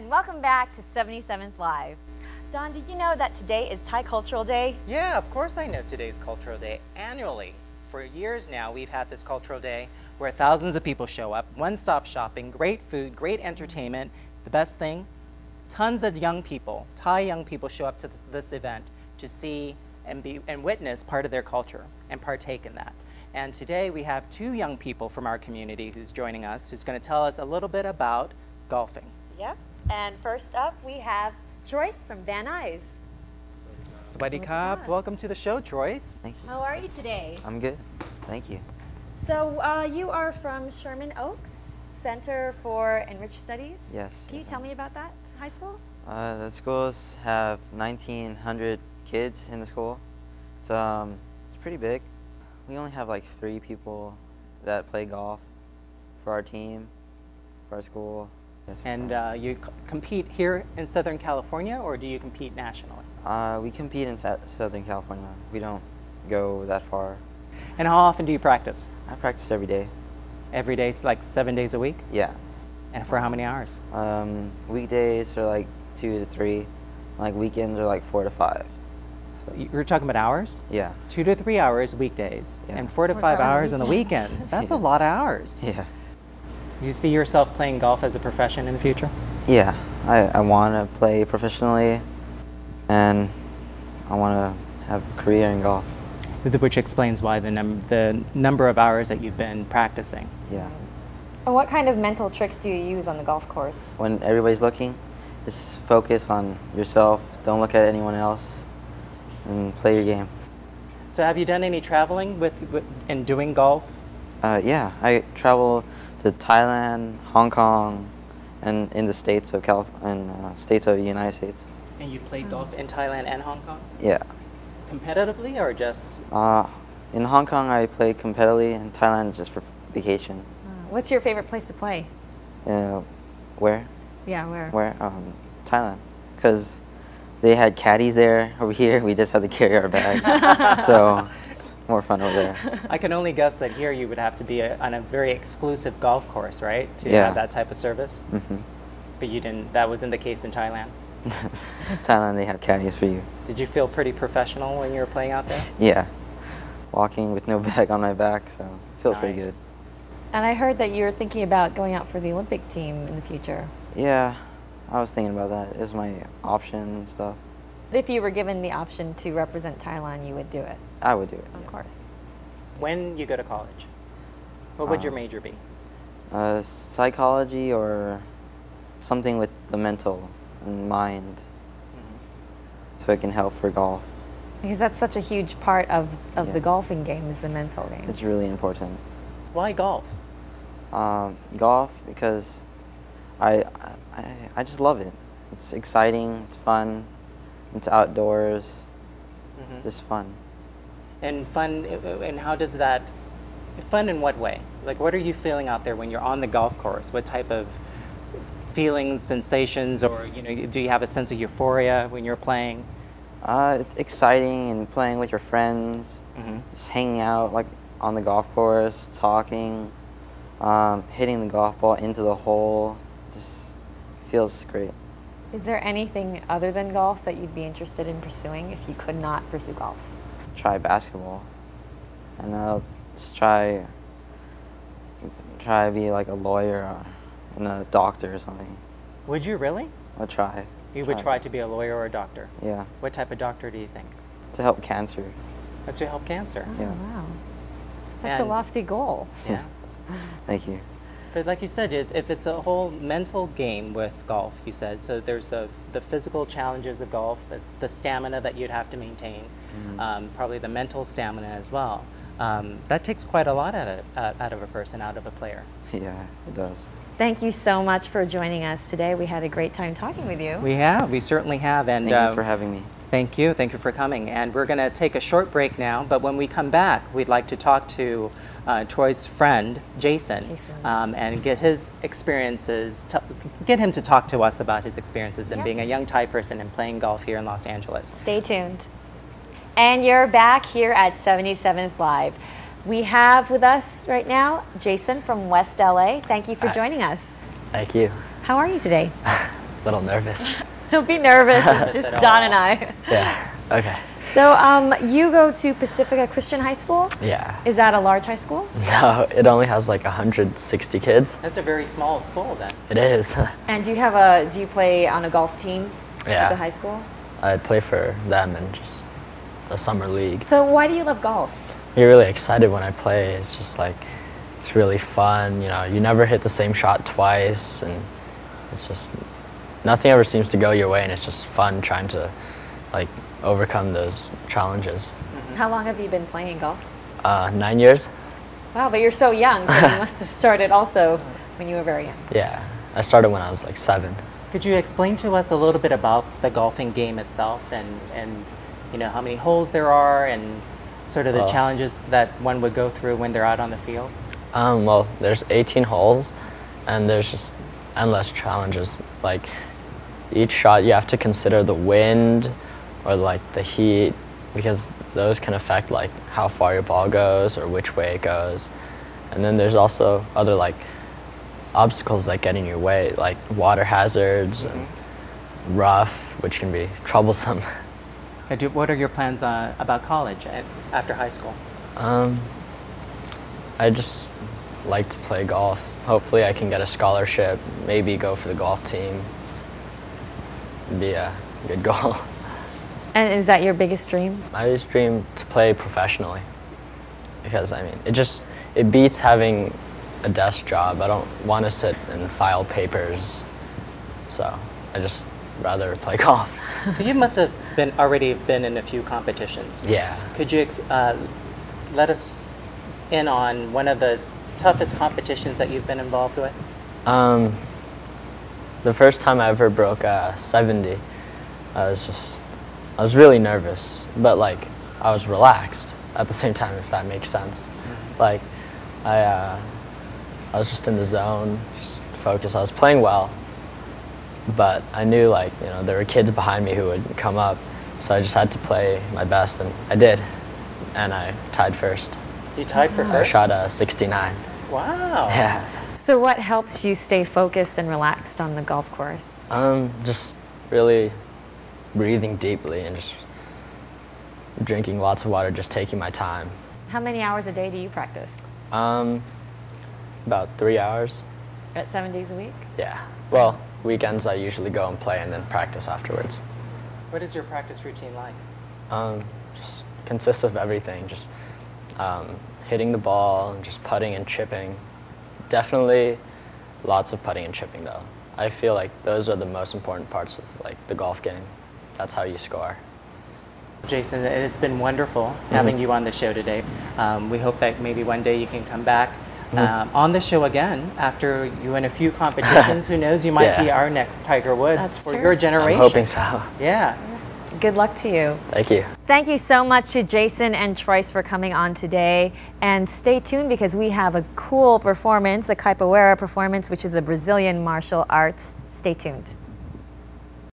and welcome back to 77th Live. Don, did you know that today is Thai Cultural Day? Yeah, of course I know today's Cultural Day. Annually, for years now, we've had this Cultural Day where thousands of people show up, one-stop shopping, great food, great entertainment. The best thing, tons of young people, Thai young people show up to this event to see and witness part of their culture and partake in that. And today we have two young people from our community who's joining us, who's going to tell us a little bit about golfing. Yep. And first up, we have Troyce from Van Nuys. Sawadee Krap. Welcome to the show, Troyce. Thank you. How are you today? I'm good. Thank you. So you are from Sherman Oaks Center for Enriched Studies? Yes. Can you tell me about that high school? The schools have 1,900 kids in the school. It's pretty big. We only have like 3 people that play golf for our team, for our school. Yes, and you compete here in Southern California, or do you compete nationally? we compete in Southern California. We don't go that far. And how often do you practice? I practice every day. Every day, like 7 days a week? Yeah. And for how many hours? Weekdays are like 2 to 3. Like weekends are like 4 to 5. So, You're talking about hours? yeah. 2 to 3 hours weekdays, Yeah. and 4 to 5 hours on the weekends. That's a lot of hours. Yeah. You see yourself playing golf as a profession in the future? Yeah. I want to play professionally, and I want to have a career in golf. Which explains why the number of hours that you've been practicing. Yeah. And what kind of mental tricks do you use on the golf course? When everybody's looking, just focus on yourself. Don't look at anyone else, and play your game. So have you done any traveling in doing golf? Yeah. I travel to Thailand, Hong Kong, and in the states of states of the United States. And you played golf in Thailand and Hong Kong? Yeah. Competitively or just? In Hong Kong, I play competitively. In Thailand, just for vacation. What's your favorite place to play? Where? Yeah, where? Where? Thailand. Because they had caddies there. Over here, we just had to carry our bags. So it's more fun over there. I can only guess that here you would have to be on a very exclusive golf course, right? To Yeah. have that type of service? Mm-hmm. But you didn't, that wasn't the case in Thailand? Thailand, they have caddies for you. Did you feel pretty professional when you were playing out there? Yeah. Walking with no bag on my back, so it feels pretty good. And I heard that you're thinking about going out for the Olympic team in the future. Yeah, I was thinking about that. It was my option and stuff. If you were given the option to represent Thailand, you would do it, I would do it. of course. When you go to college, what would your major be? Psychology or something with the mental and mind, so it can help for golf. Because that's such a huge part of Yeah. the golfing game is the mental game. It's really important. Why golf? Golf because I just love it. It's exciting. It's fun. It's outdoors. Just fun. And fun, and how does that, fun in what way? Like what are you feeling out there when you're on the golf course? What type of feelings, sensations, or do you have a sense of euphoria when you're playing? It's exciting and playing with your friends, just hanging out like on the golf course, talking, hitting the golf ball into the hole. Just feels great. Is there anything other than golf that you'd be interested in pursuing if you could not pursue golf? Try basketball, and I'll just try to be like a lawyer and a doctor or something. Would you really? I'll try. You would try to be a lawyer or a doctor? Yeah. What type of doctor do you think? To help cancer. To help cancer? Oh, Yeah. wow. That's a And- lofty goal. Yeah. Thank you. But like you said, if it's a whole mental game with golf, you said, so there's the physical challenges of golf, that's the stamina that you'd have to maintain, probably the mental stamina as well. That takes quite a lot out of a person, out of a player. Yeah, it does. Thank you so much for joining us today. We had a great time talking with you. We certainly have. And Thank you for having me. Thank you for coming. And we're going to take a short break now, but when we come back, we'd like to talk to Troy's friend, Jason. And get his experiences, get him to talk to us about his experiences in being a young Thai person and playing golf here in Los Angeles. Stay tuned. And you're back here at 77th Live. We have with us right now Jason from West LA. Thank you for joining us. Thank you. How are you today? a little nervous. Don't be nervous. It's just Don and I. Yeah, okay. So you go to Pacifica Christian High School? Yeah. Is that a large high school? No, it only has like 160 kids. That's a very small school then. It is. And do you play on a golf team Yeah. at the high school? I play for them in just the summer league. So why do you love golf? You're really excited when I play. It's just like, it's really fun. You know, you never hit the same shot twice, and it's just, nothing ever seems to go your way, and it's just fun trying to like overcome those challenges. How long have you been playing golf? 9 years. Wow, but you're so young, so you must have started also when you were very young. Yeah, I started when I was like 7. Could you explain to us a little bit about the golfing game itself and you know, how many holes there are and sort of the challenges that one would go through when they're out on the field? Well, there's 18 holes, and there's just endless challenges. Like, each shot you have to consider the wind or like the heat, because those can affect like how far your ball goes or which way it goes. And then there's also other like obstacles that get in your way, like water hazards and rough, which can be troublesome. What are your plans about college after high school? I just like to play golf. Hopefully I can get a scholarship, maybe go for the golf team. It'd be a good goal. And is that your biggest dream? I just dream to play professionally, because I mean, it beats having a desk job. I don't want to sit and file papers, so I just rather play golf. So you must have already been in a few competitions. Yeah. Could you let us in on one of the toughest competitions that you've been involved with? The first time I ever broke 70, I was really nervous, but like I was relaxed at the same time, if that makes sense. Like I was just in the zone, just focused. I was playing well, but I knew like, you know, there were kids behind me who would come up, so I just had to play my best, and I did, and I tied first. You tied for I first? shot a 69. Wow. Yeah. So what helps you stay focused and relaxed on the golf course? Just really breathing deeply and just drinking lots of water, just taking my time. How many hours a day do you practice? About 3 hours. At 7 days a week? Yeah. Well, weekends I usually go and play and then practice afterwards. What is your practice routine like? Just consists of everything. Just hitting the ball and just putting and chipping. Definitely lots of putting and chipping though. I feel like those are the most important parts of like the golf game. That's how you score. Jason, it's been wonderful having you on the show today. We hope that maybe one day you can come back on the show again after you win a few competitions. Who knows, you might be our next Tiger Woods That's for true. your generation. I'm hoping so. Yeah. Good luck to you. Thank you. Thank you so much to Jason and Troyce for coming on today. And stay tuned because we have a cool performance, a capoeira performance, which is a Brazilian martial arts. Stay tuned.